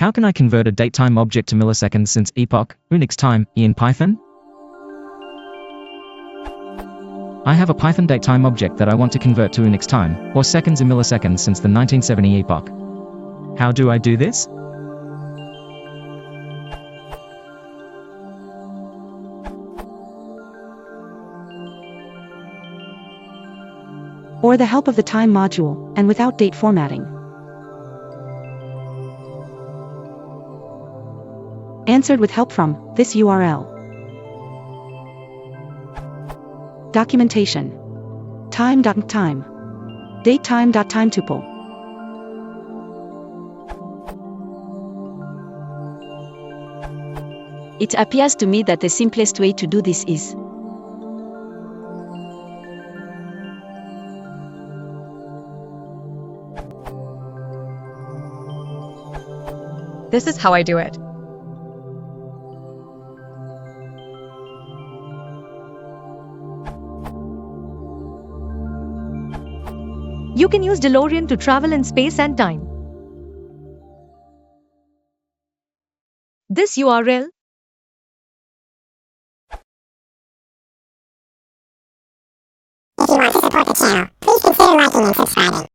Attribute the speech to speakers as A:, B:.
A: How can I convert a datetime object to milliseconds since Epoch, Unix time, in Python? I have a Python datetime object that I want to convert to Unix time, or seconds in milliseconds since the 1970 Epoch. How do I do this?
B: Or the help of the time module, and without date formatting. Answered with help from this URL. Documentation. Time.time. Datetime.time tuple.
C: It appears to me that the simplest way to do this is
D: This is how I do it. You can use DeLorean to travel in space and time. This URL
E: If you want to support the channel, please consider liking and subscribing.